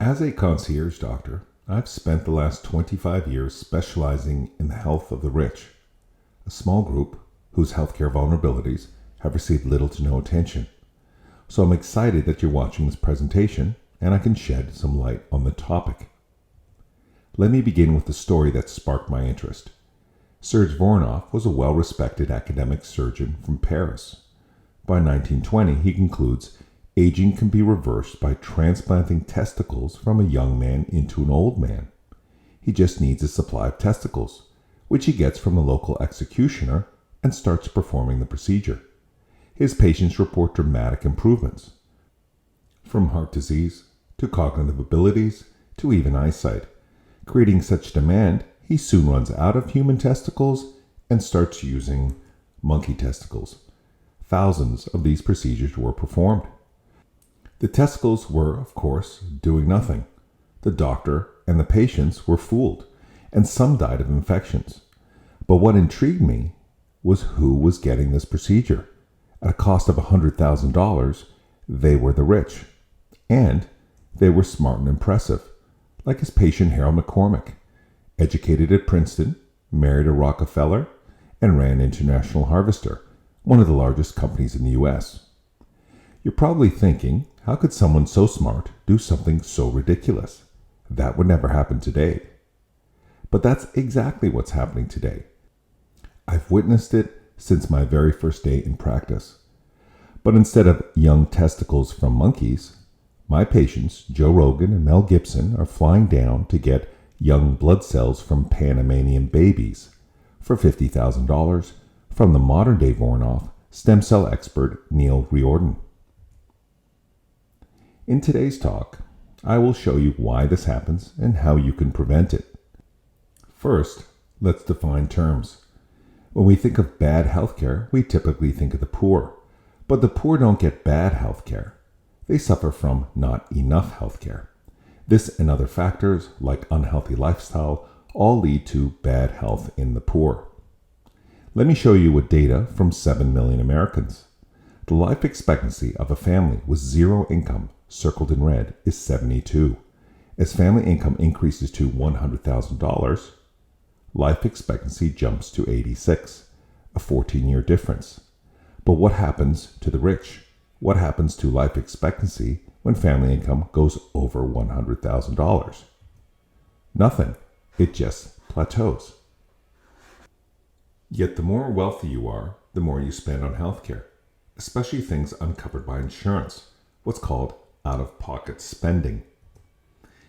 As a concierge doctor, I've spent the last 25 years specializing in the health of the rich, a small group whose healthcare vulnerabilities have received little to no attention. So I'm excited that you're watching this presentation and I can shed some light on the topic. Let me begin with the story that sparked my interest. Serge Voronov was a well-respected academic surgeon from Paris. By 1920, he concludes aging can be reversed by transplanting testicles from a young man into an old man. He just needs a supply of testicles, which he gets from the local executioner, and starts performing the procedure. His patients report dramatic improvements, from heart disease to cognitive abilities to even eyesight. Creating such demand, he soon runs out of human testicles and starts using monkey testicles. Thousands of these procedures were performed. The testicles were, of course, doing nothing. The doctor and the patients were fooled, and some died of infections. But what intrigued me was who was getting this procedure. At a cost of $100,000, they were the rich. And they were smart and impressive, like his patient Harold McCormick, educated at Princeton, married a Rockefeller, and ran International Harvester, one of the largest companies in the U.S. You're probably thinking, how could someone so smart do something so ridiculous? That would never happen today. But that's exactly what's happening today. I've witnessed it since my very first day in practice. But instead of young testicles from monkeys, my patients, Joe Rogan and Mel Gibson, are flying down to get young blood cells from Panamanian babies for $50,000 from the modern-day Voronov stem cell expert Neil Riordan. In today's talk, I will show you why this happens and how you can prevent it. First, let's define terms. When we think of bad healthcare, we typically think of the poor. But the poor don't get bad healthcare. They suffer from not enough healthcare. This and other factors, like unhealthy lifestyle, all lead to bad health in the poor. Let me show you with data from 7 million Americans. The life expectancy of a family with zero income, circled in red, is 72. As family income increases to $100,000, life expectancy jumps to 86, a 14-year difference. But what happens to the rich? What happens to life expectancy when family income goes over $100,000? Nothing. It just plateaus. Yet the more wealthy you are, the more you spend on healthcare, especially things uncovered by insurance, what's called out-of-pocket spending.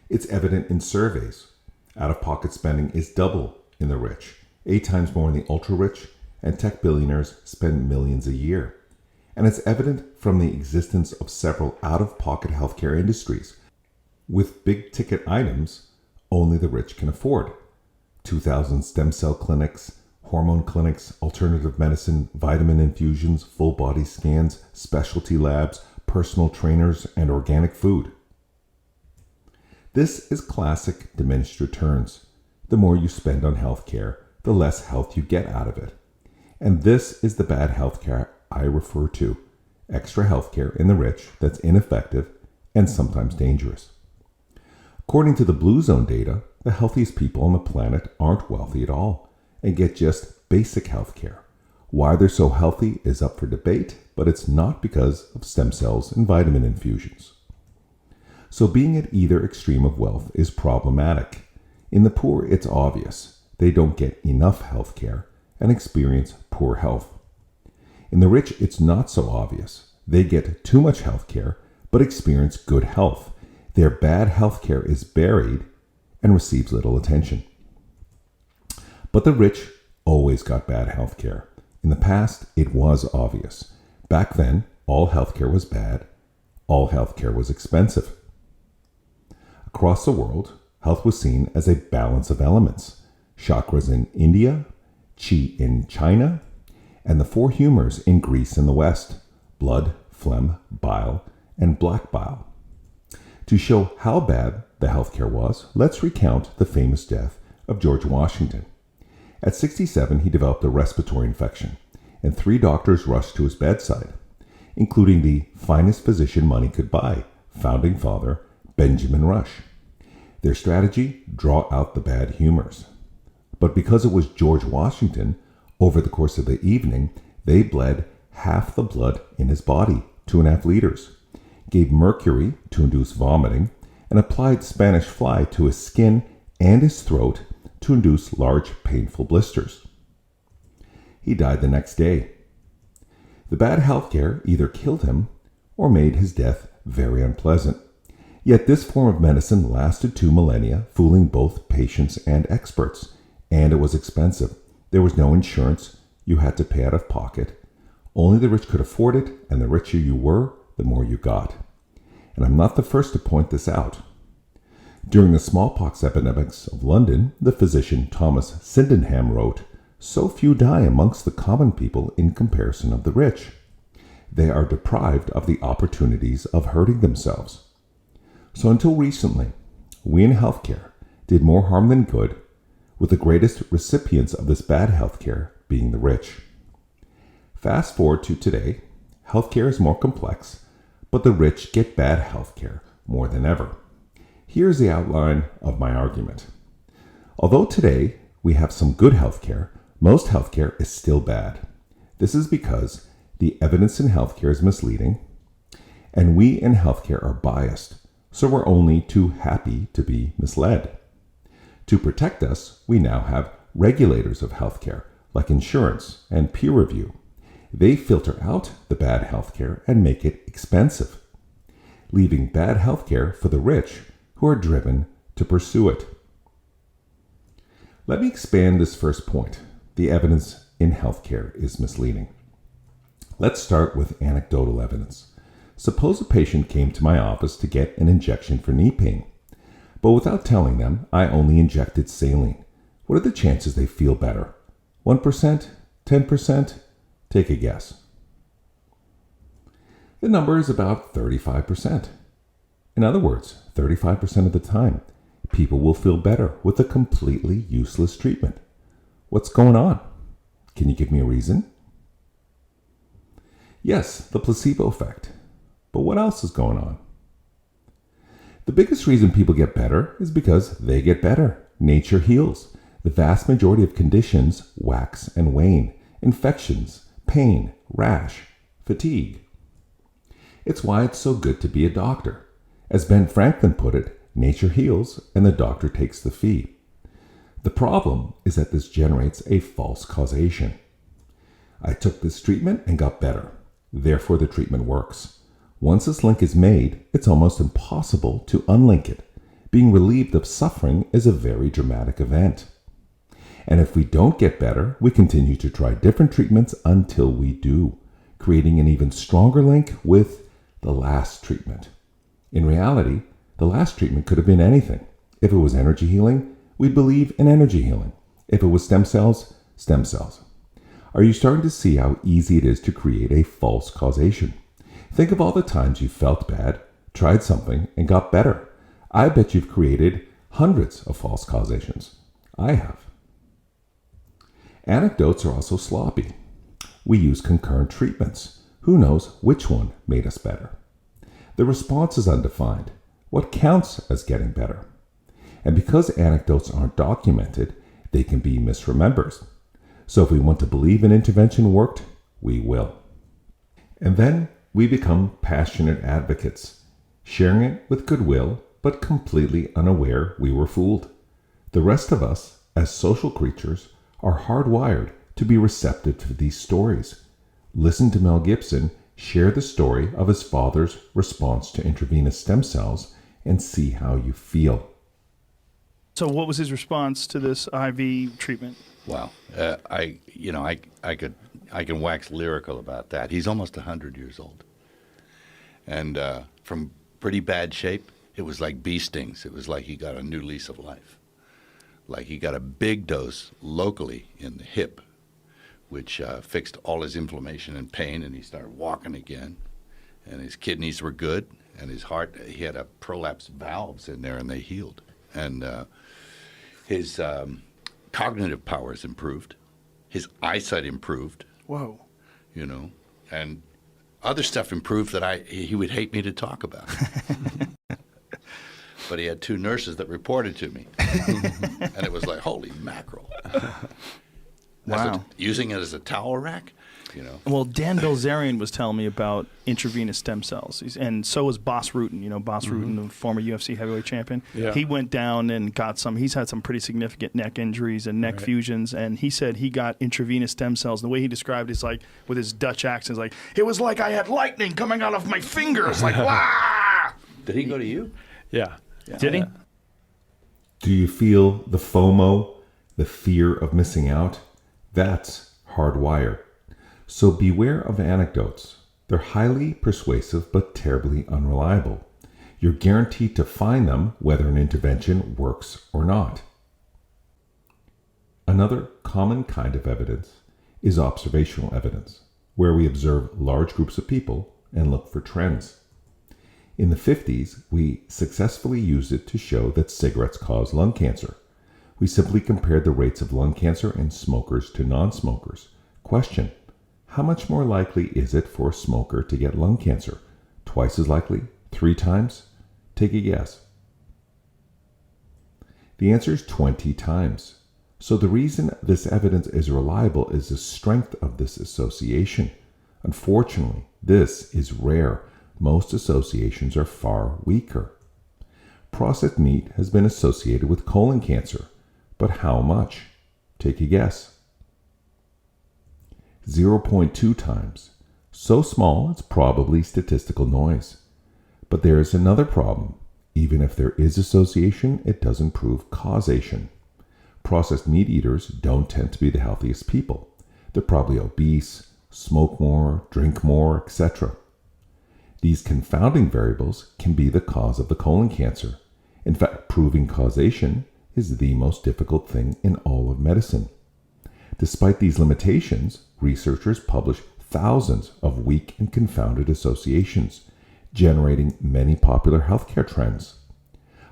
It's evident in surveys. Out-of-pocket spending is double in the rich, 8 times more in the ultra-rich, and tech billionaires spend millions a year. And it's evident from the existence of several out-of-pocket healthcare industries, with big-ticket items only the rich can afford. 2,000 stem cell clinics, hormone clinics, alternative medicine, vitamin infusions, full-body scans, specialty labs, personal trainers, and organic food. This is classic diminished returns. The more you spend on healthcare, the less health you get out of it. And this is the bad healthcare I refer to, extra healthcare in the rich that's ineffective and sometimes dangerous. According to the Blue Zone data, the healthiest people on the planet aren't wealthy at all and get just basic healthcare. Why they're so healthy is up for debate, but it's not because of stem cells and vitamin infusions. So being at either extreme of wealth is problematic. In the poor, it's obvious. They don't get enough healthcare and experience poor health. In the rich, it's not so obvious. They get too much healthcare, but experience good health. Their bad healthcare is buried and receives little attention. But the rich always got bad healthcare. In the past, it was obvious. Back then, all healthcare was bad. All healthcare was expensive. Across the world, health was seen as a balance of elements. Chakras in India, Qi in China, and the 4 humors in Greece and the West: blood, phlegm, bile, and black bile. To show how bad the healthcare was, let's recount the famous death of George Washington. At 67, he developed a respiratory infection, and 3 doctors rushed to his bedside, including the finest physician money could buy, founding father Benjamin Rush. Their strategy? Draw out the bad humors. But because it was George Washington, over the course of the evening, they bled half the blood in his body, 2.5 liters, gave mercury to induce vomiting, and applied Spanish fly to his skin and his throat to induce large, painful blisters. He died the next day. The bad healthcare either killed him or made his death very unpleasant. Yet this form of medicine lasted 2 millennia, fooling both patients and experts, and it was expensive. There was no insurance. You had to pay out of pocket. Only the rich could afford it, and the richer you were, the more you got. And I'm not the first to point this out. During the smallpox epidemics of London, the physician Thomas Sydenham wrote, "So few die amongst the common people in comparison of the rich. They are deprived of the opportunities of hurting themselves." So until recently, we in healthcare did more harm than good, with the greatest recipients of this bad healthcare being the rich. Fast forward to today, healthcare is more complex, but the rich get bad healthcare more than ever. Here's the outline of my argument. Although today we have some good healthcare, most healthcare is still bad. This is because the evidence in healthcare is misleading, and we in healthcare are biased, so we're only too happy to be misled. To protect us, we now have regulators of healthcare, like insurance and peer review. They filter out the bad healthcare and make it expensive, leaving bad healthcare for the rich who are driven to pursue it. Let me expand this first point. The evidence in healthcare is misleading. Let's start with anecdotal evidence. Suppose a patient came to my office to get an injection for knee pain, but without telling them, I only injected saline. What are the chances they feel better? 1%? 10%? Take a guess. The number is about 35%. In other words, 35% of the time, people will feel better with a completely useless treatment. What's going on? Can you give me a reason? Yes, the placebo effect. But what else is going on? The biggest reason people get better is because they get better. Nature heals. The vast majority of conditions wax and wane. Infections, pain, rash, fatigue. It's why it's so good to be a doctor. As Ben Franklin put it, nature heals and the doctor takes the fee. The problem is that this generates a false causation. I took this treatment and got better. Therefore, the treatment works. Once this link is made, it's almost impossible to unlink it. Being relieved of suffering is a very dramatic event. And if we don't get better, we continue to try different treatments until we do, creating an even stronger link with the last treatment. In reality, the last treatment could have been anything. If it was energy healing, we'd believe in energy healing. If it was stem cells, stem cells. Are you starting to see how easy it is to create a false causation? Think of all the times you felt bad, tried something, and got better. I bet you've created hundreds of false causations. I have. Anecdotes are also sloppy. We use concurrent treatments. Who knows which one made us better? The response is undefined. What counts as getting better? And because anecdotes aren't documented, they can be misremembered. So if we want to believe an intervention worked, we will. And then we become passionate advocates, sharing it with goodwill, but completely unaware we were fooled. The rest of us, as social creatures, are hardwired to be receptive to these stories. Listen to Mel Gibson share the story of his father's response to intravenous stem cells and see how you feel. So what was his response to this IV treatment? Well, I can wax lyrical about that. He's almost 100 years old. And from pretty bad shape, it was like bee stings. It was like he got a new lease of life. Like he got a big dose locally in the hip, which fixed all his inflammation and pain, and he started walking again. And his kidneys were good, and his heart, he had a prolapsed valves in there, and they healed. And his cognitive powers improved. His eyesight improved. Whoa. You know, and other stuff improved that he would hate me to talk about. but he had 2 nurses that reported to me. And it was like, holy mackerel. Wow. Using it as a towel rack, you know. Well, Dan Bilzerian was telling me about intravenous stem cells, and so was Boss Rutan. You know, Boss Rutan, the former UFC heavyweight champion. Yeah. He went down and got some. He's had some pretty significant neck injuries and neck fusions, and he said he got intravenous stem cells. And the way he described it is like with his Dutch accent, like it was like I had lightning coming out of my fingers, like wah. Did he go to you? Yeah. Did he? Do you feel the FOMO, the fear of missing out? That's hardwired. So beware of anecdotes. They're highly persuasive but terribly unreliable. You're guaranteed to find them whether an intervention works or not. Another common kind of evidence is observational evidence, where we observe large groups of people and look for trends. In the 50s, we successfully used it to show that cigarettes cause lung cancer. We simply compared the rates of lung cancer in smokers to non-smokers. Question: how much more likely is it for a smoker to get lung cancer? Twice as likely? 3 times? Take a guess. The answer is 20 times. So the reason this evidence is reliable is the strength of this association. Unfortunately, this is rare. Most associations are far weaker. Processed meat has been associated with colon cancer, but how much? Take a guess. 0.2 times. So small it's probably statistical noise. But there is another problem. Even if there is association, it doesn't prove causation. Processed meat eaters don't tend to be the healthiest people. They're probably obese, smoke more, drink more, etc. These confounding variables can be the cause of the colon cancer. In fact, proving causation is the most difficult thing in all of medicine. Despite these limitations, researchers publish thousands of weak and confounded associations, generating many popular healthcare trends,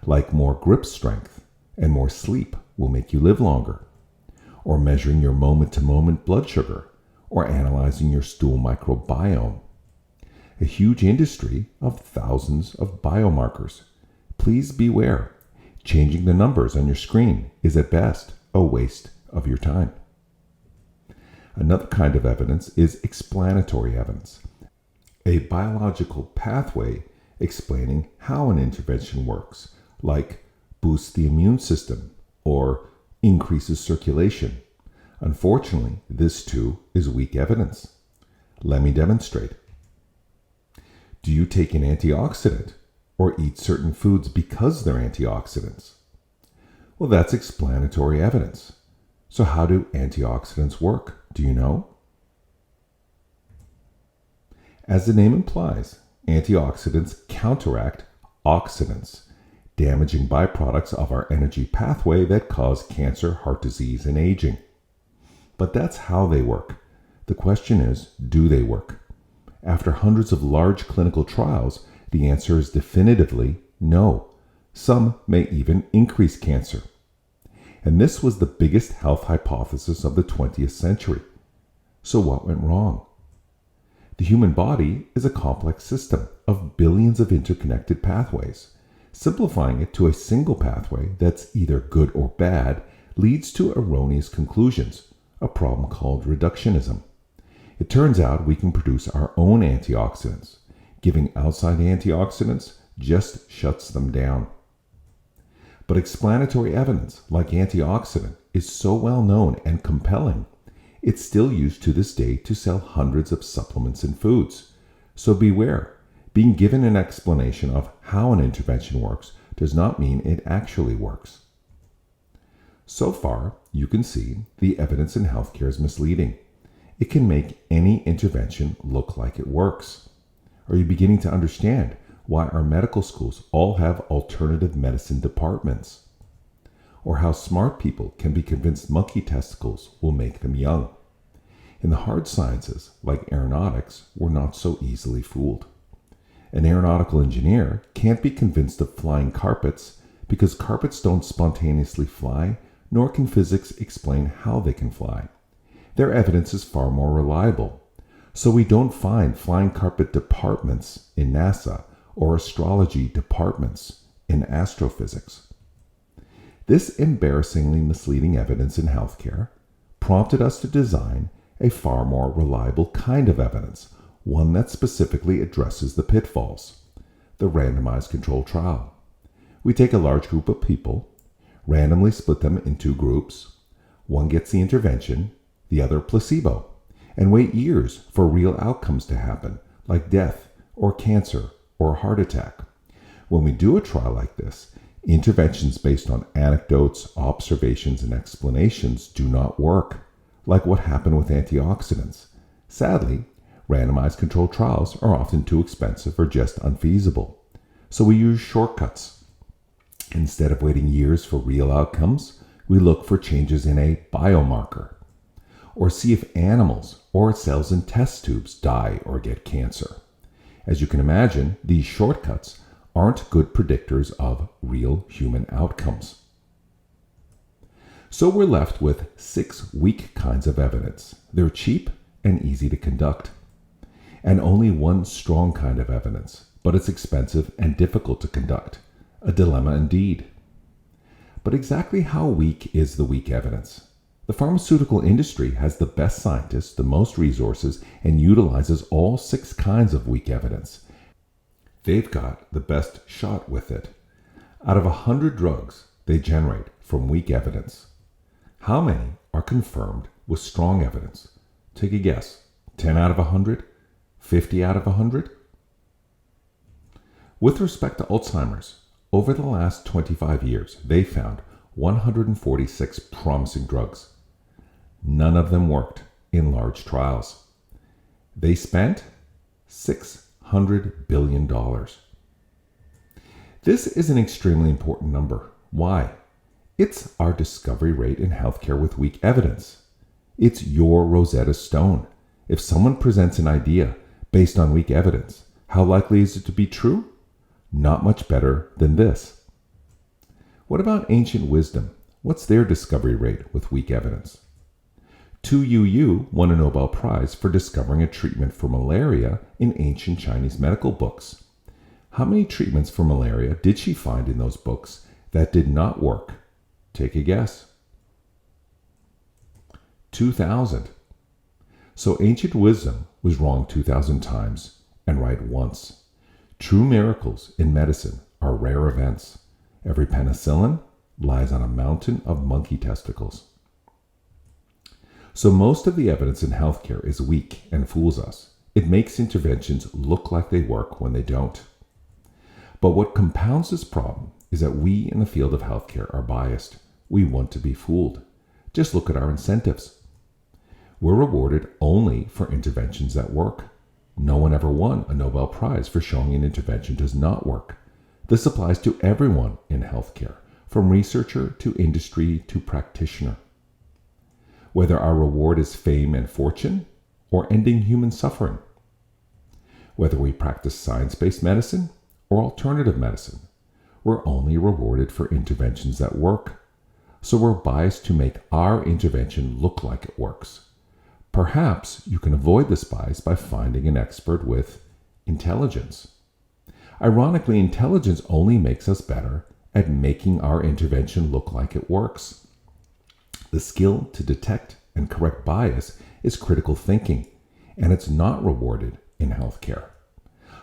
like more grip strength and more sleep will make you live longer, or measuring your moment-to-moment blood sugar, or analyzing your stool microbiome. A huge industry of thousands of biomarkers. Please beware. Changing the numbers on your screen is at best a waste of your time. Another kind of evidence is explanatory evidence, a biological pathway explaining how an intervention works, like boosts the immune system or increases circulation. Unfortunately, this too is weak evidence. Let me demonstrate. Do you take an antioxidant or eat certain foods because they're antioxidants? Well, that's explanatory evidence. So how do antioxidants work? Do you know? As the name implies, antioxidants counteract oxidants, damaging byproducts of our energy pathway that cause cancer, heart disease, and aging. But that's how they work. The question is, do they work? After hundreds of large clinical trials, the answer is definitively no. Some may even increase cancer. And this was the biggest health hypothesis of the 20th century. So what went wrong? The human body is a complex system of billions of interconnected pathways. Simplifying it to a single pathway that's either good or bad leads to erroneous conclusions, a problem called reductionism. It turns out we can produce our own antioxidants. Giving outside antioxidants just shuts them down. But explanatory evidence, like antioxidant, is so well known and compelling, it's still used to this day to sell hundreds of supplements and foods. So beware. Being given an explanation of how an intervention works does not mean it actually works. So far, you can see the evidence in healthcare is misleading. It can make any intervention look like it works. Are you beginning to understand why our medical schools all have alternative medicine departments? Or how smart people can be convinced monkey testicles will make them young? In the hard sciences, like aeronautics, we're not so easily fooled. An aeronautical engineer can't be convinced of flying carpets because carpets don't spontaneously fly, nor can physics explain how they can fly. Their evidence is far more reliable. So we don't find flying carpet departments in NASA or astrology departments. in astrophysics. This embarrassingly misleading evidence in healthcare prompted us to design a far more reliable kind of evidence, one that specifically addresses the pitfalls, the randomized controlled trial. We take a large group of people, randomly split them in two groups. One gets the intervention, the other placebo, and wait years for real outcomes to happen, like death or cancer or a heart attack. When we do a trial like this, interventions based on anecdotes, observations, and explanations do not work, like what happened with antioxidants. Sadly, randomized controlled trials are often too expensive or just unfeasible. So we use shortcuts. Instead of waiting years for real outcomes, we look for changes in a biomarker, or see if animals or cells in test tubes die or get cancer. As you can imagine, these shortcuts aren't good predictors of real human outcomes. So we're left with 6 weak kinds of evidence. They're cheap and easy to conduct. And only one strong kind of evidence, but it's expensive and difficult to conduct. A dilemma indeed. But exactly how weak is the weak evidence? The pharmaceutical industry has the best scientists, the most resources, and utilizes all 6 kinds of weak evidence. They've got the best shot with it. Out of 100 drugs they generate from weak evidence, how many are confirmed with strong evidence? Take a guess. 10 out of 100? 50 out of 100? With respect to Alzheimer's, over the last 25 years, they found 146 promising drugs. None of them worked in large trials. They spent $600 billion. This is an extremely important number. Why? It's our discovery rate in healthcare with weak evidence. It's your Rosetta Stone. If someone presents an idea based on weak evidence, how likely is it to be true? Not much better than this. What about ancient wisdom? What's their discovery rate with weak evidence? Tu Youyou won a Nobel Prize for discovering a treatment for malaria in ancient Chinese medical books. How many treatments for malaria did she find in those books that did not work? Take a guess. 2,000. So ancient wisdom was wrong 2,000 times and right once. True miracles in medicine are rare events. Every penicillin lies on a mountain of monkey testicles. So most of the evidence in healthcare is weak and fools us. It makes interventions look like they work when they don't. But what compounds this problem is that we in the field of healthcare are biased. We want to be fooled. Just look at our incentives. We're rewarded only for interventions that work. No one ever won a Nobel Prize for showing an intervention does not work. This applies to everyone in healthcare, from researcher to industry to practitioner. Whether our reward is fame and fortune or ending human suffering. Whether we practice science-based medicine or alternative medicine, we're only rewarded for interventions that work. So we're biased to make our intervention look like it works. Perhaps you can avoid this bias by finding an expert with intelligence. Ironically, intelligence only makes us better at making our intervention look like it works. The skill to detect and correct bias is critical thinking, and it's not rewarded in healthcare.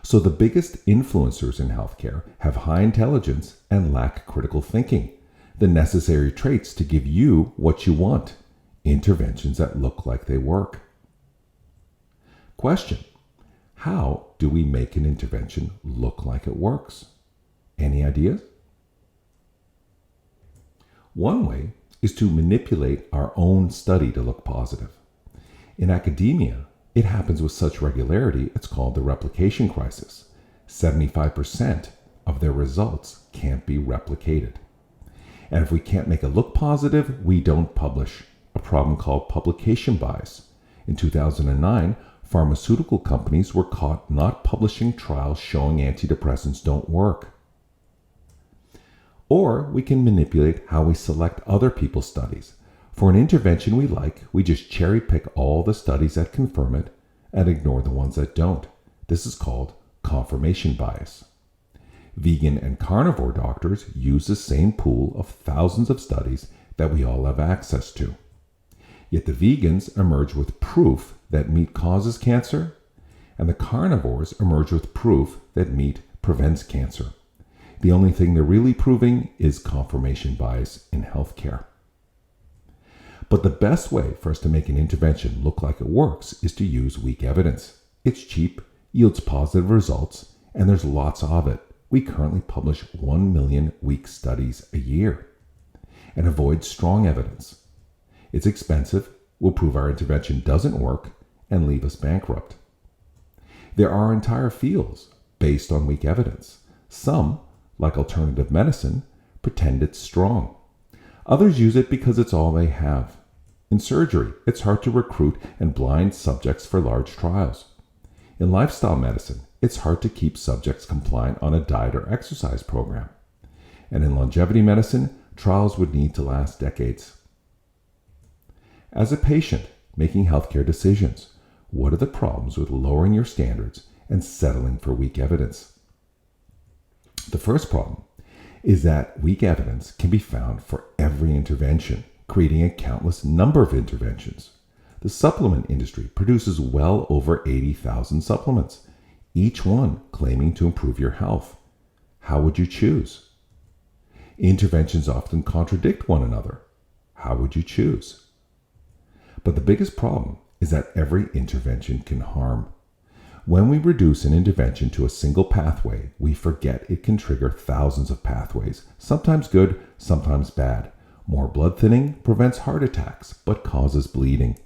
So the biggest influencers in healthcare have high intelligence and lack critical thinking, the necessary traits to give you what you want, interventions that look like they work. Question: how do we make an intervention look like it works? Any ideas? One way is to manipulate our own study to look positive. In academia, it happens with such regularity, it's called the replication crisis. 75% of their results can't be replicated. And if we can't make it look positive, we don't publish, a problem called publication bias. In 2009, pharmaceutical companies were caught not publishing trials showing antidepressants don't work. Or we can manipulate how we select other people's studies. For an intervention we like, we just cherry pick all the studies that confirm it and ignore the ones that don't. This is called confirmation bias. Vegan and carnivore doctors use the same pool of thousands of studies that we all have access to. Yet the vegans emerge with proof that meat causes cancer, and the carnivores emerge with proof that meat prevents cancer. The only thing they're really proving is confirmation bias in healthcare. But the best way for us to make an intervention look like it works is to use weak evidence. It's cheap, yields positive results, and there's lots of it. We currently publish 1 million weak studies a year. And avoid strong evidence. It's expensive, will prove our intervention doesn't work, and leave us bankrupt. There are entire fields based on weak evidence. Some, like alternative medicine, pretend it's strong. Others use it because it's all they have. In surgery, it's hard to recruit and blind subjects for large trials. In lifestyle medicine, it's hard to keep subjects compliant on a diet or exercise program. And in longevity medicine, trials would need to last decades. As a patient making healthcare decisions, what are the problems with lowering your standards and settling for weak evidence? The first problem is that weak evidence can be found for every intervention, creating a countless number of interventions. The supplement industry produces well over 80,000 supplements, each one claiming to improve your health. How would you choose? Interventions often contradict one another. How would you choose? But the biggest problem is that every intervention can harm. When we reduce an intervention to a single pathway, we forget it can trigger thousands of pathways, sometimes good, sometimes bad. More blood thinning prevents heart attacks, but causes bleeding.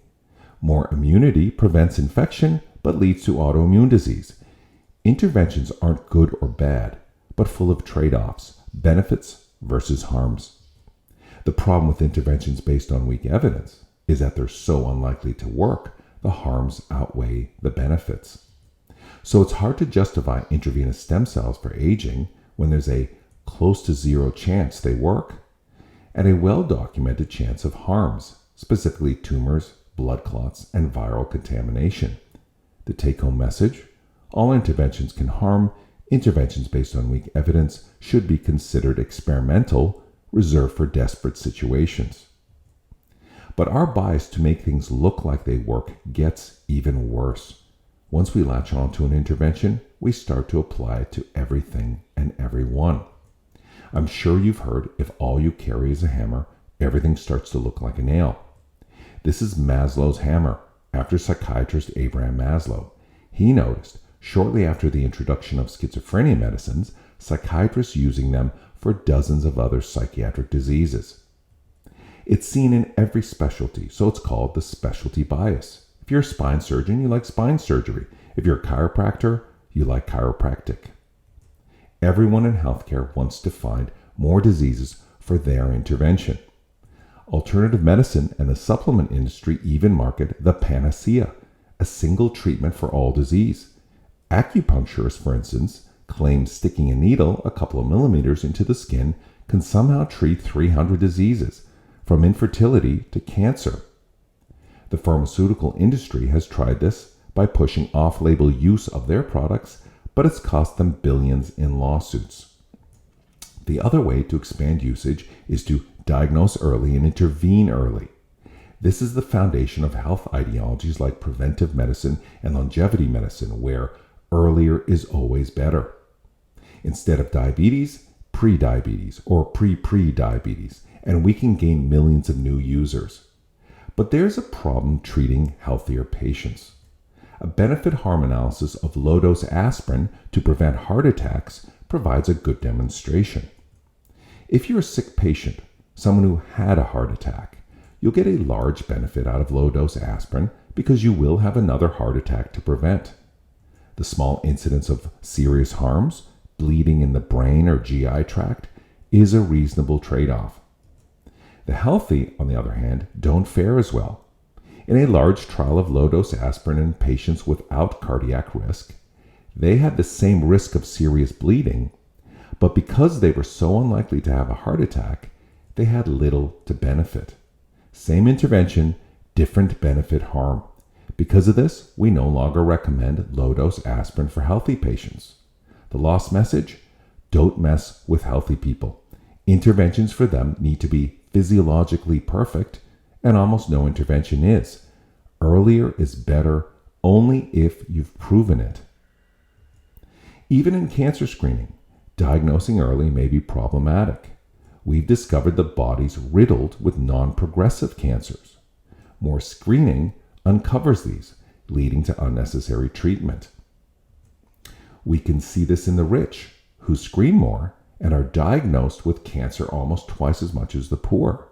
More immunity prevents infection, but leads to autoimmune disease. Interventions aren't good or bad, but full of trade-offs, benefits versus harms. The problem with interventions based on weak evidence is that they're so unlikely to work, the harms outweigh the benefits. So it's hard to justify intravenous stem cells for aging when there's a close to zero chance they work and a well-documented chance of harms, specifically tumors, blood clots, and viral contamination. The take-home message: all interventions can harm. Interventions based on weak evidence should be considered experimental, reserved for desperate situations. But our bias to make things look like they work gets even worse. Once we latch on to an intervention, we start to apply it to everything and everyone. I'm sure you've heard, if all you carry is a hammer, everything starts to look like a nail. This is Maslow's hammer, after psychiatrist Abraham Maslow. He noticed, shortly after the introduction of schizophrenia medicines, psychiatrists using them for dozens of other psychiatric diseases. It's seen in every specialty, so it's called the specialty bias. If you're a spine surgeon, you like spine surgery. If you're a chiropractor, you like chiropractic. Everyone in healthcare wants to find more diseases for their intervention. Alternative medicine and the supplement industry even market the panacea, a single treatment for all disease. Acupuncturists, for instance, claim sticking a needle a couple of millimeters into the skin can somehow treat 300 diseases, from infertility to cancer. The pharmaceutical industry has tried this by pushing off-label use of their products, but it's cost them billions in lawsuits. The other way to expand usage is to diagnose early and intervene early. This is the foundation of health ideologies like preventive medicine and longevity medicine, where earlier is always better. Instead of diabetes, pre-diabetes or pre-pre-diabetes, and we can gain millions of new users. But there's a problem treating healthier patients. A benefit-harm analysis of low-dose aspirin to prevent heart attacks provides a good demonstration. If you're a sick patient, someone who had a heart attack, you'll get a large benefit out of low-dose aspirin because you will have another heart attack to prevent. The small incidence of serious harms, bleeding in the brain or GI tract, is a reasonable trade-off. The healthy, on the other hand, don't fare as well. In a large trial of low-dose aspirin in patients without cardiac risk, they had the same risk of serious bleeding, but because they were so unlikely to have a heart attack, they had little to benefit. Same intervention, different benefit harm. Because of this, we no longer recommend low-dose aspirin for healthy patients. The lost message? don't mess with healthy people. Interventions for them need to be physiologically perfect, and almost no intervention is. Earlier is better only if you've proven it. Even in cancer screening, diagnosing early may be problematic. We've discovered the body's riddled with non-progressive cancers. More screening uncovers these, leading to unnecessary treatment. We can see this in the rich, who screen more and are diagnosed with cancer almost twice as much as the poor.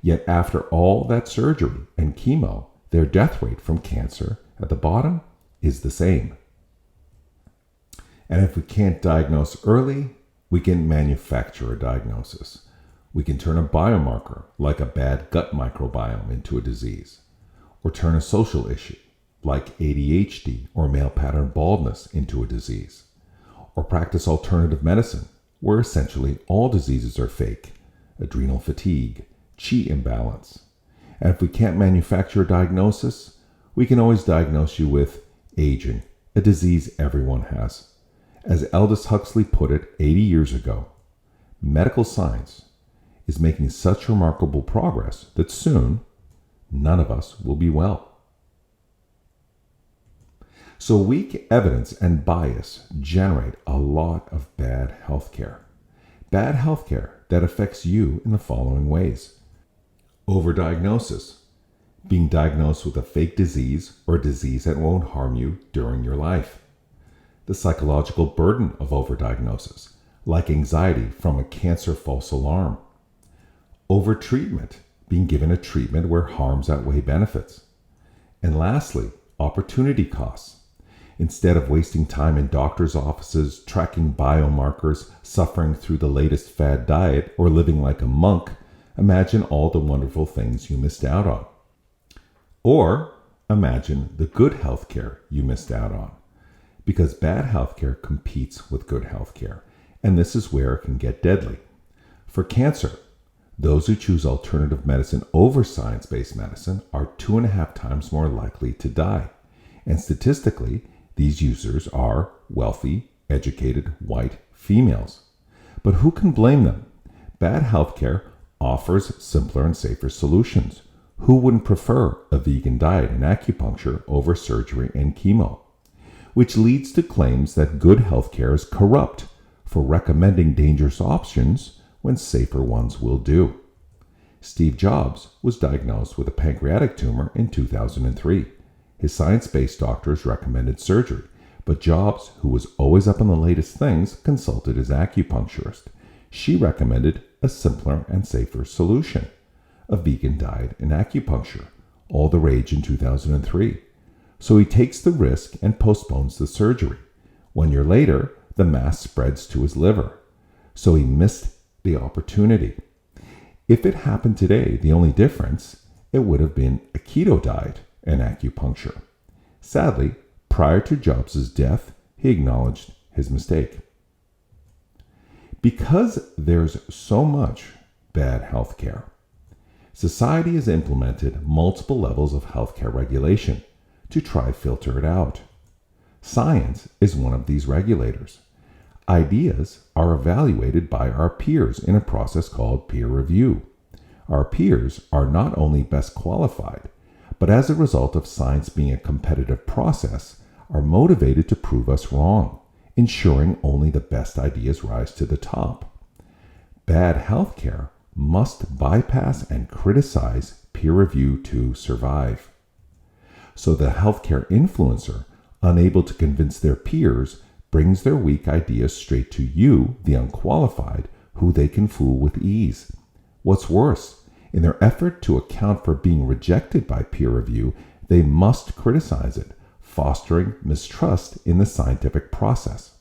Yet after all that surgery and chemo, their death rate from cancer at the bottom is the same. And if we can't diagnose early, we can manufacture a diagnosis. We can turn a biomarker, like a bad gut microbiome, into a disease, or turn a social issue, like ADHD or male pattern baldness, into a disease, or practice alternative medicine, where essentially all diseases are fake, adrenal fatigue, Qi imbalance. And if we can't manufacture a diagnosis, we can always diagnose you with aging, a disease everyone has. As Aldous Huxley put it 80 years ago, medical science is making such remarkable progress that soon none of us will be well. So weak evidence and bias generate a lot of bad healthcare. Bad healthcare that affects you in the following ways. Overdiagnosis, being diagnosed with a fake disease or a disease that won't harm you during your life. The psychological burden of overdiagnosis, like anxiety from a cancer false alarm. Overtreatment, being given a treatment where harms outweigh benefits. And lastly, opportunity costs. Instead of wasting time in doctors' offices, tracking biomarkers, suffering through the latest fad diet, or living like a monk, imagine all the wonderful things you missed out on. Or imagine the good healthcare you missed out on. Because bad healthcare competes with good healthcare, and this is where it can get deadly. For cancer, those who choose alternative medicine over science-based medicine are 2.5 times more likely to die. And statistically, these users are wealthy, educated, white females. But who can blame them? Bad healthcare offers simpler and safer solutions. Who wouldn't prefer a vegan diet and acupuncture over surgery and chemo? Which leads to claims that good healthcare is corrupt for recommending dangerous options when safer ones will do. Steve Jobs was diagnosed with a pancreatic tumor in 2003. His science-based doctors recommended surgery, but Jobs, who was always up on the latest things, consulted his acupuncturist. She recommended a simpler and safer solution, a vegan diet and acupuncture, all the rage in 2003. So he takes the risk and postpones the surgery. 1 year later, the mass spreads to his liver. So he missed the opportunity. If it happened today, the only difference, it would have been a keto diet and acupuncture. Sadly, prior to Jobs' death, he acknowledged his mistake. Because there's so much bad healthcare, society has implemented multiple levels of healthcare regulation to try filter it out. Science is one of these regulators. Ideas are evaluated by our peers in a process called peer review. Our peers are not only best qualified, but as a result of science being a competitive process, are motivated to prove us wrong, ensuring only the best ideas rise to the top. Bad healthcare must bypass and criticize peer review to survive. So the healthcare influencer, unable to convince their peers, brings their weak ideas straight to you, the unqualified, who they can fool with ease. What's worse, in their effort to account for being rejected by peer review, they must criticize it, fostering mistrust in the scientific process.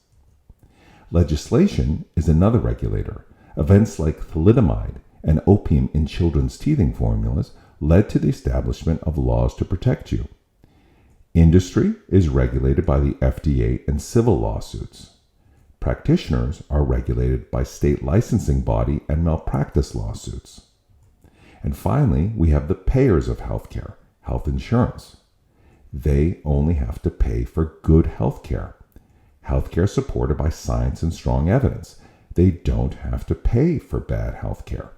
Legislation is another regulator. Events like thalidomide and opium in children's teething formulas led to the establishment of laws to protect you. Industry is regulated by the FDA and civil lawsuits. Practitioners are regulated by state licensing body and malpractice lawsuits. And finally, we have the payers of healthcare, health insurance. They only have to pay for good healthcare. healthcare supported by science and strong evidence. They don't have to pay for bad healthcare.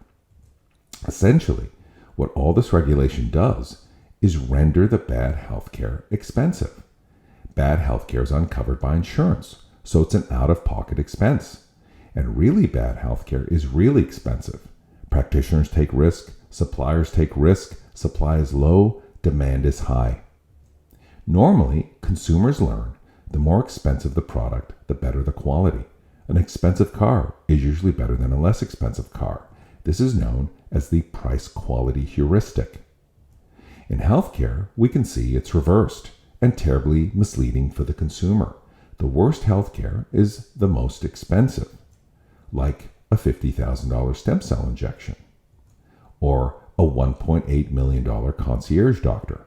Essentially, what all this regulation does is render the bad healthcare expensive. Bad healthcare is uncovered by insurance, so it's an out-of-pocket expense. And really bad healthcare is really expensive. Practitioners take risk, suppliers take risk, supply is low, demand is high. Normally, consumers learn the more expensive the product, the better the quality. An expensive car is usually better than a less expensive car. This is known as the price-quality heuristic. In healthcare, we can see it's reversed and terribly misleading for the consumer. The worst healthcare is the most expensive, like a $50,000 stem cell injection or a $1.8 million concierge doctor.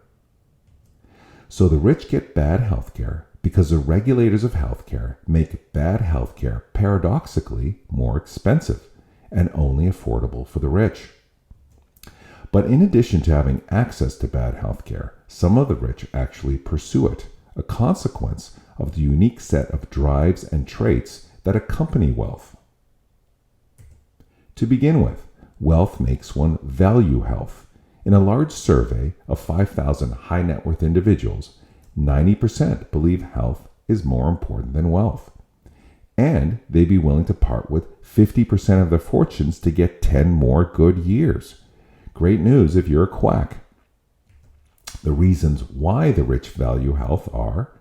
So the rich get bad healthcare because the regulators of healthcare make bad healthcare paradoxically more expensive and only affordable for the rich. But in addition to having access to bad healthcare, some of the rich actually pursue it, a consequence of the unique set of drives and traits that accompany wealth. To begin with, wealth makes one value health. In a large survey of 5,000 high net worth individuals, 90% believe health is more important than wealth. And they'd be willing to part with 50% of their fortunes to get 10 more good years. Great news if you're a quack. The reasons why the rich value health are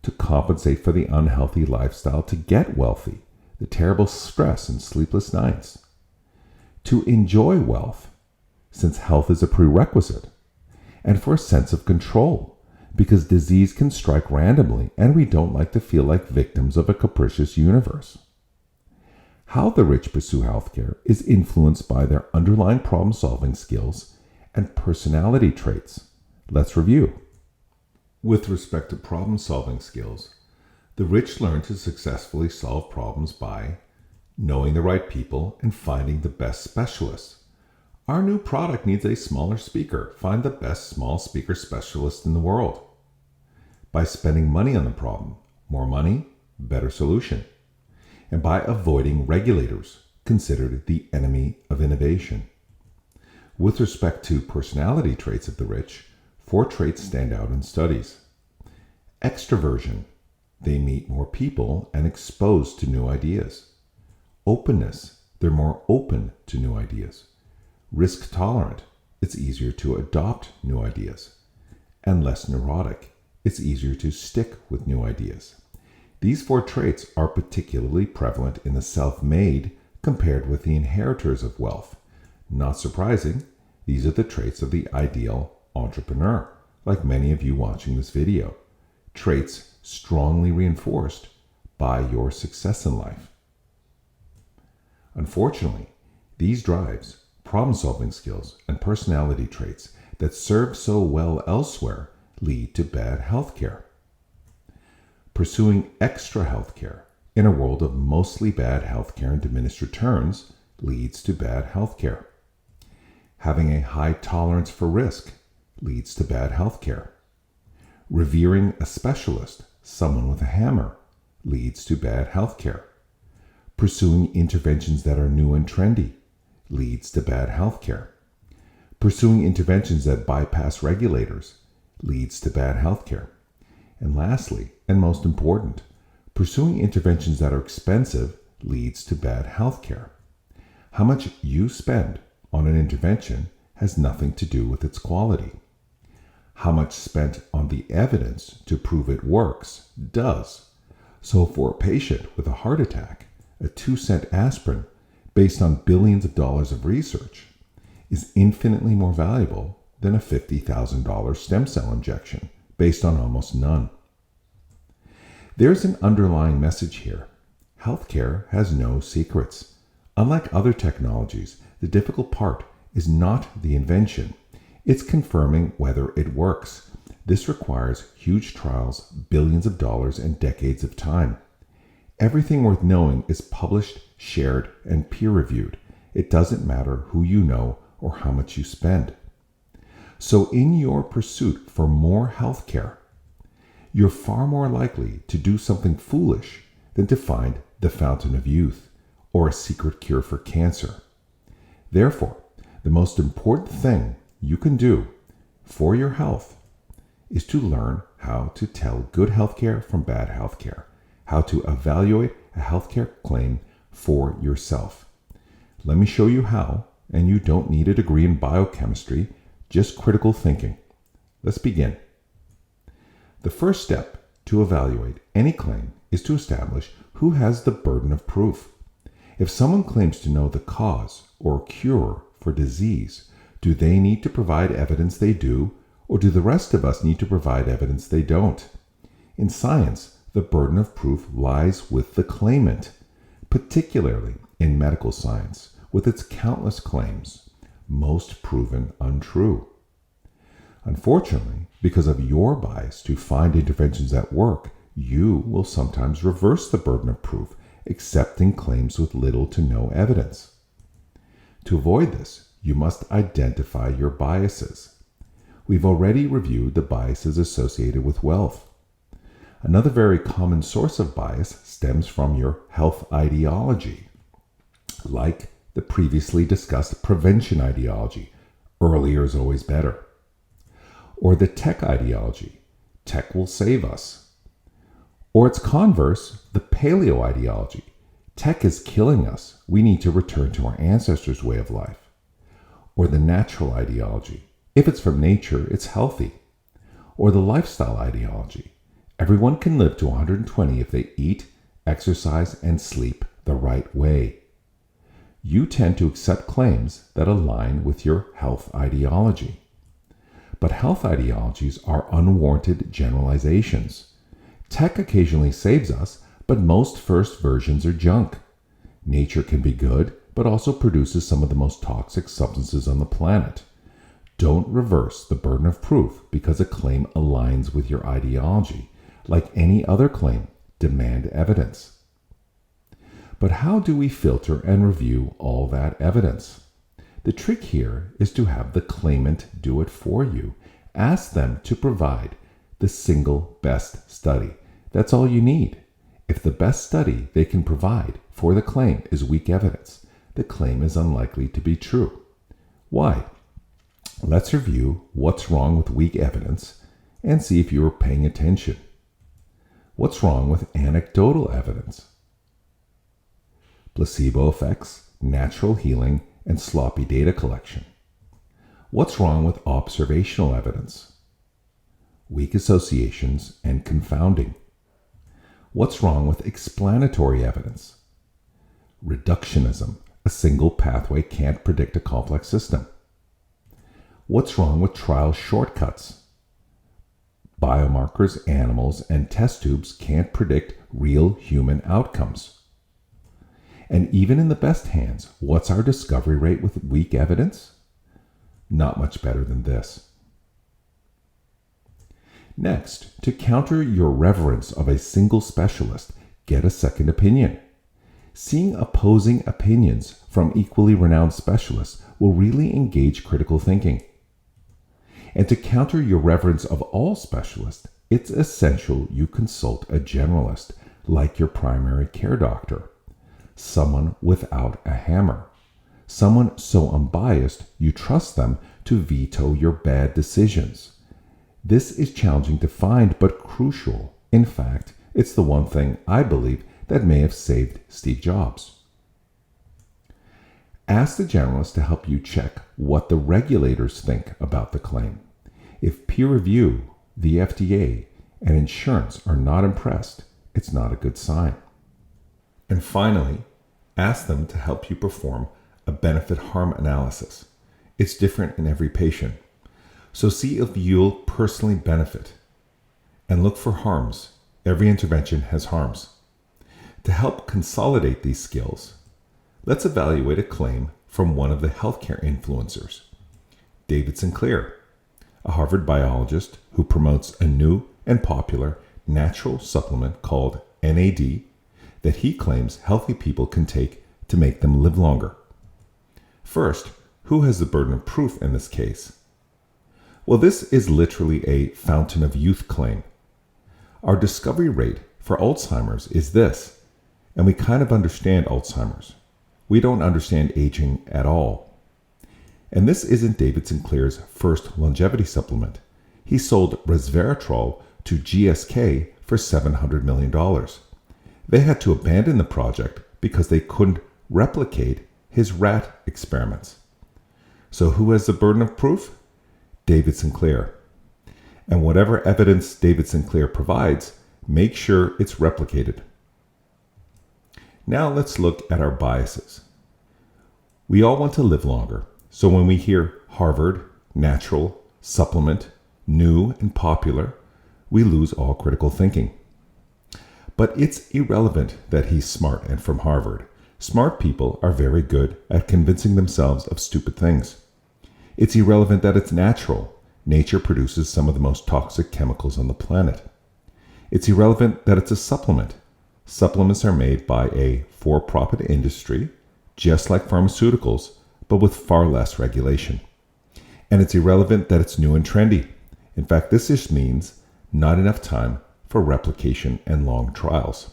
to compensate for the unhealthy lifestyle to get wealthy, the terrible stress and sleepless nights, to enjoy wealth, since health is a prerequisite, and for a sense of control, because disease can strike randomly and we don't like to feel like victims of a capricious universe. How the rich pursue healthcare is influenced by their underlying problem-solving skills and personality traits. Let's review. With respect to problem-solving skills, the rich learn to successfully solve problems by knowing the right people and finding the best specialists. Our new product needs a smaller speaker. Find the best small speaker specialist in the world. By spending money on the problem. More money, better solution. And by avoiding regulators, considered the enemy of innovation. With respect to personality traits of the rich, 4 traits stand out in studies. Extroversion. They meet more people and exposed to new ideas. Openness. They're more open to new ideas. Risk tolerant. It's easier to adopt new ideas. And less neurotic. It's easier to stick with new ideas. These 4 traits are particularly prevalent in the self-made compared with the inheritors of wealth. Not surprising, these are the traits of the ideal entrepreneur, like many of you watching this video. Traits strongly reinforced by your success in life. Unfortunately, these drives, problem-solving skills, and personality traits that serve so well elsewhere lead to bad healthcare. Pursuing extra healthcare in a world of mostly bad healthcare and diminished returns leads to bad healthcare. Having a high tolerance for risk leads to bad healthcare. Revering a specialist, someone with a hammer, leads to bad healthcare. Pursuing interventions that are new and trendy leads to bad healthcare. Pursuing interventions that bypass regulators leads to bad healthcare. And lastly, and most important, pursuing interventions that are expensive leads to bad healthcare. How much you spend on an intervention has nothing to do with its quality. How much spent on the evidence to prove it works does. So for a patient with a heart attack, a 2-cent aspirin based on billions of dollars of research is infinitely more valuable than a $50,000 stem cell injection based on almost none. There's an underlying message here. Healthcare has no secrets. Unlike other technologies, the difficult part is not the invention. It's confirming whether it works. This requires huge trials, billions of dollars, and decades of time. Everything worth knowing is published, shared, and peer-reviewed. It doesn't matter who you know or how much you spend. So in your pursuit for more healthcare, you're far more likely to do something foolish than to find the fountain of youth or a secret cure for cancer. Therefore, the most important thing you can do for your health is to learn how to tell good healthcare from bad healthcare, how to evaluate a healthcare claim for yourself. Let me show you how, and you don't need a degree in biochemistry, just critical thinking. Let's begin. The first step to evaluate any claim is to establish who has the burden of proof. If someone claims to know the cause or cure for disease, do they need to provide evidence they do, or do the rest of us need to provide evidence they don't? In science, the burden of proof lies with the claimant, particularly in medical science, with its countless claims, most proven untrue. Unfortunately, because of your bias to find interventions that work, you will sometimes reverse the burden of proof, accepting claims with little to no evidence. To avoid this, you must identify your biases. We've already reviewed the biases associated with wealth. Another very common source of bias stems from your health ideology, like the previously discussed prevention ideology, earlier is always better, or the tech ideology, tech will save us, or its converse, the paleo ideology, tech is killing us, we need to return to our ancestors' way of life, or the natural ideology, if it's from nature, it's healthy, or the lifestyle ideology, everyone can live to 120 if they eat, exercise, and sleep the right way. You tend to accept claims that align with your health ideology. But health ideologies are unwarranted generalizations. Tech occasionally saves us, but most first versions are junk. Nature can be good, but also produces some of the most toxic substances on the planet. Don't reverse the burden of proof because a claim aligns with your ideology. Like any other claim, demand evidence. But how do we filter and review all that evidence? The trick here is to have the claimant do it for you. Ask them to provide the single best study. That's all you need. If the best study they can provide for the claim is weak evidence, the claim is unlikely to be true. Why? Let's review what's wrong with weak evidence and see if you are paying attention. What's wrong with anecdotal evidence? Placebo effects, natural healing, and sloppy data collection. What's wrong with observational evidence? Weak associations and confounding. What's wrong with explanatory evidence? Reductionism. A single pathway can't predict a complex system. What's wrong with trial shortcuts? Biomarkers, animals, and test tubes can't predict real human outcomes. And even in the best hands, what's our discovery rate with weak evidence? Not much better than this. Next, to counter your reverence of a single specialist, get a second opinion. Seeing opposing opinions from equally renowned specialists will really engage critical thinking. And to counter your reverence of all specialists, it's essential you consult a generalist, like your primary care doctor. Someone without a hammer. Someone so unbiased you trust them to veto your bad decisions. This is challenging to find, but crucial. In fact, it's the one thing I believe that may have saved Steve Jobs. Ask the generalist to help you check what the regulators think about the claim. If peer review, the FDA, and insurance are not impressed, it's not a good sign. And finally, ask them to help you perform a benefit-harm analysis. It's different in every patient. So see if you'll personally benefit. And look for harms. Every intervention has harms. To help consolidate these skills, let's evaluate a claim from one of the healthcare influencers, David Sinclair, a Harvard biologist who promotes a new and popular natural supplement called NAD that he claims healthy people can take to make them live longer. First, who has the burden of proof in this case? Well, this is literally a fountain of youth claim. Our discovery rate for Alzheimer's is this, and we kind of understand Alzheimer's. We don't understand aging at all. And this isn't David Sinclair's first longevity supplement. He sold resveratrol to GSK for $700 million. They had to abandon the project because they couldn't replicate his rat experiments. So who has the burden of proof? David Sinclair. And whatever evidence David Sinclair provides, make sure it's replicated. Now let's look at our biases. We all want to live longer, so when we hear Harvard, natural, supplement, new, and popular, we lose all critical thinking. But it's irrelevant that he's smart and from Harvard. Smart people are very good at convincing themselves of stupid things. It's irrelevant that it's natural. Nature produces some of the most toxic chemicals on the planet. It's irrelevant that it's a supplement. Supplements are made by a for-profit industry, just like pharmaceuticals, but with far less regulation. And it's irrelevant that it's new and trendy. In fact, this just means not enough time for replication and long trials.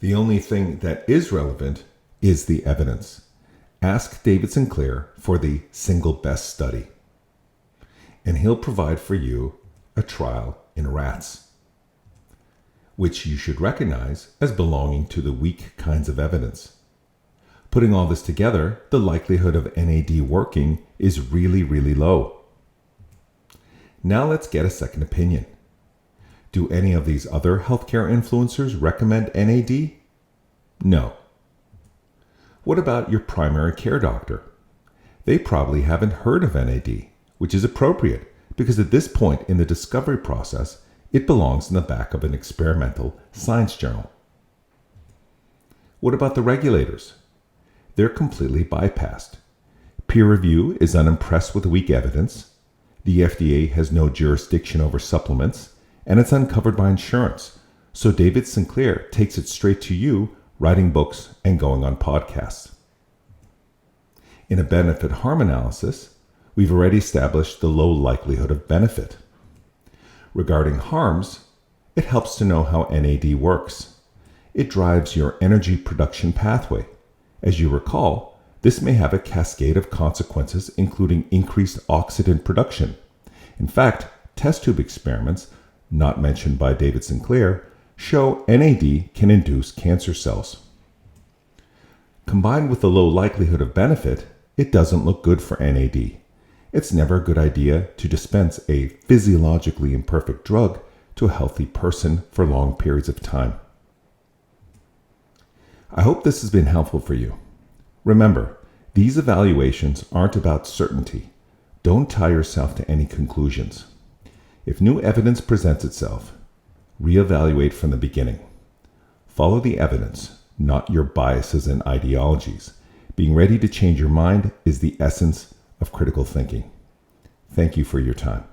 The only thing that is relevant is the evidence. Ask David Sinclair for the single best study, and he'll provide for you a trial in rats, which you should recognize as belonging to the weak kinds of evidence. Putting all this together, the likelihood of NAD working is really, really low. Now let's get a second opinion. Do any of these other healthcare influencers recommend NAD? No. What about your primary care doctor? They probably haven't heard of NAD, which is appropriate because at this point in the discovery process, it belongs in the back of an experimental science journal. What about the regulators? They're completely bypassed. Peer review is unimpressed with weak evidence. The FDA has no jurisdiction over supplements, and it's uncovered by insurance. So David Sinclair takes it straight to you, writing books and going on podcasts. In a benefit-harm analysis, we've already established the low likelihood of benefit. Regarding harms, it helps to know how NAD works. It drives your energy production pathway. As you recall, this may have a cascade of consequences, including increased oxidant production. In fact, test tube experiments, not mentioned by David Sinclair, show NAD can induce cancer cells. Combined with the low likelihood of benefit, it doesn't look good for NAD. It's never a good idea to dispense a physiologically imperfect drug to a healthy person for long periods of time. I hope this has been helpful for you. Remember, these evaluations aren't about certainty. Don't tie yourself to any conclusions. If new evidence presents itself, reevaluate from the beginning. Follow the evidence, not your biases and ideologies. Being ready to change your mind is the essence of critical thinking. Thank you for your time.